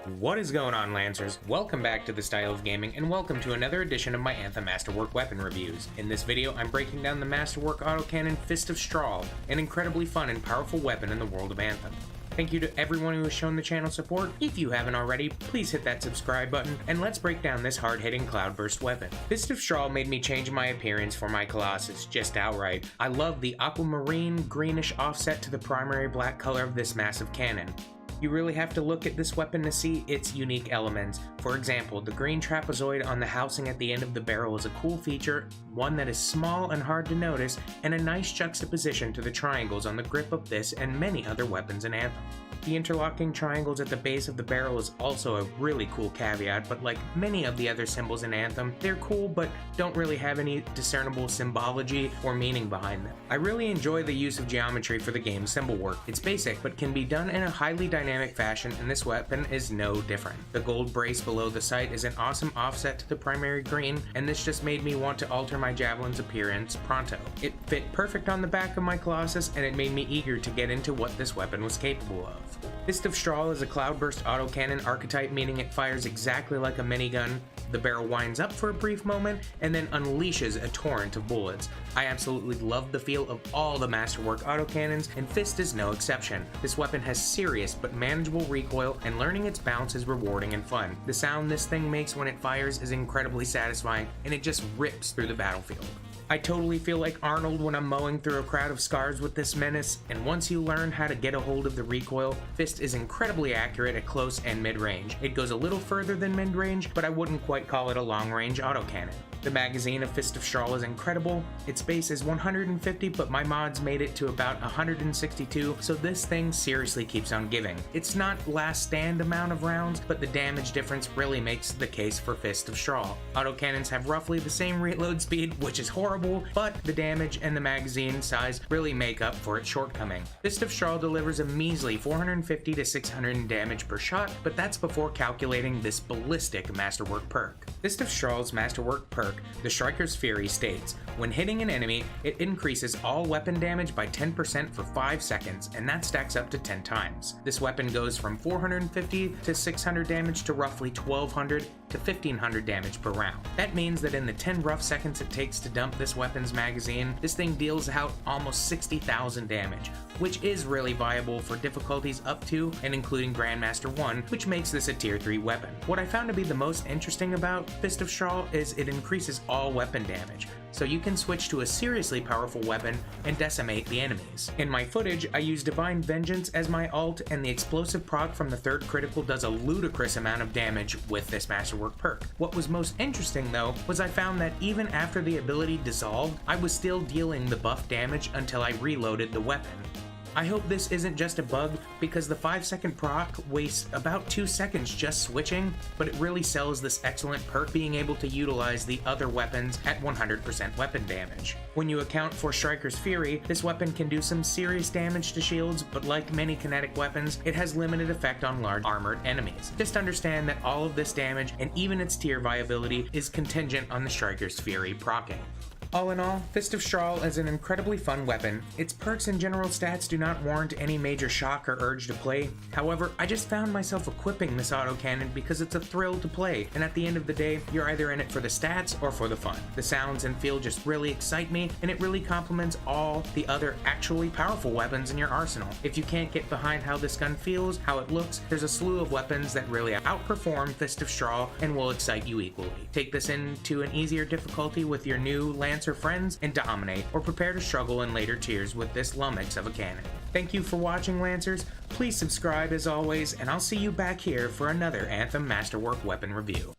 What is going on, Lancers? Welcome back to the Style of Gaming, and welcome to another edition of my Anthem Masterwork weapon reviews. In this video, I'm breaking down the Masterwork Autocannon Fist of Stral, an incredibly fun and powerful weapon in the world of Anthem. Thank you to everyone who has shown the channel support. If you haven't already, please hit that subscribe button, and let's break down this hard-hitting cloudburst weapon. Fist of Stral made me change my appearance for my Colossus, just outright. I love the aquamarine greenish offset to the primary black color of this massive cannon. You really have to look at this weapon to see its unique elements. For example, the green trapezoid on the housing at the end of the barrel is a cool feature, one that is small and hard to notice, and a nice juxtaposition to the triangles on the grip of this and many other weapons in Anthem. The interlocking triangles at the base of the barrel is also a really cool caveat, but like many of the other symbols in Anthem, they're cool but don't really have any discernible symbology or meaning behind them. I really enjoy the use of geometry for the game's symbol work. It's basic, but can be done in a highly dynamic fashion, and this weapon is no different. The gold brace below the sight is an awesome offset to the primary green, and this just made me want to alter my javelin's appearance pronto. It fit perfect on the back of my Colossus, and it made me eager to get into what this weapon was capable of. Fist of Stral is a cloudburst autocannon archetype, meaning it fires exactly like a minigun. The barrel winds up for a brief moment and then unleashes a torrent of bullets. I absolutely love the feel of all the Masterwork autocannons, and Fist is no exception. This weapon has serious but manageable recoil, and learning its bounce is rewarding and fun. The sound this thing makes when it fires is incredibly satisfying, and it just rips through the battlefield. I totally feel like Arnold when I'm mowing through a crowd of scars with this menace, and once you learn how to get a hold of the recoil, Fist is incredibly accurate at close and mid-range. It goes a little further than mid-range, but I wouldn't quite call it a long-range autocannon. The magazine of Fist of Stral is incredible. Its base is 150, but my mods made it to about 162, so this thing seriously keeps on giving. It's not last stand amount of rounds, but the damage difference really makes the case for Fist of Stral. Autocannons have roughly the same reload speed, which is horrible, but the damage and the magazine size really make up for its shortcoming. Fist of Stral delivers a measly 450 to 600 damage per shot, but that's before calculating this ballistic Masterwork perk. Fist of Stral's Masterwork perk, the Striker's Fury, states, when hitting an enemy, it increases all weapon damage by 10% for 5 seconds, and that stacks up to 10 times. This weapon goes from 450 to 600 damage to roughly 1200 to 1500 damage per round. That means that in the 10 rough seconds it takes to dump this weapon's magazine, this thing deals out almost 60,000 damage, which is really viable for difficulties up to and including Grandmaster 1, which makes this a tier 3 weapon. What I found to be the most interesting about Fist of Stral is it increases all weapon damage, so you can switch to a seriously powerful weapon and decimate the enemies. In my footage, I use Divine Vengeance as my ult, and the explosive proc from the third critical does a ludicrous amount of damage with this Masterwork perk. What was most interesting though, was I found that even after the ability dissolved, I was still dealing the buff damage until I reloaded the weapon. I hope this isn't just a bug, because the 5-second proc wastes about 2 seconds just switching, but it really sells this excellent perk being able to utilize the other weapons at 100% weapon damage. When you account for Striker's Fury, this weapon can do some serious damage to shields, but like many kinetic weapons, it has limited effect on large armored enemies. Just understand that all of this damage, and even its tier viability, is contingent on the Striker's Fury proccing. All in all, Fist of Stral is an incredibly fun weapon. Its perks and general stats do not warrant any major shock or urge to play. However, I just found myself equipping this autocannon because it's a thrill to play, and at the end of the day, you're either in it for the stats or for the fun. The sounds and feel just really excite me, and it really complements all the other actually powerful weapons in your arsenal. If you can't get behind how this gun feels, how it looks, there's a slew of weapons that really outperform Fist of Stral and will excite you equally. Take this into an easier difficulty with your new Lancer friends and dominate, or prepare to struggle in later tiers with this lummox of a cannon. Thank you for watching, Lancers. Please subscribe as always, and I'll see you back here for another Anthem Masterwork weapon review.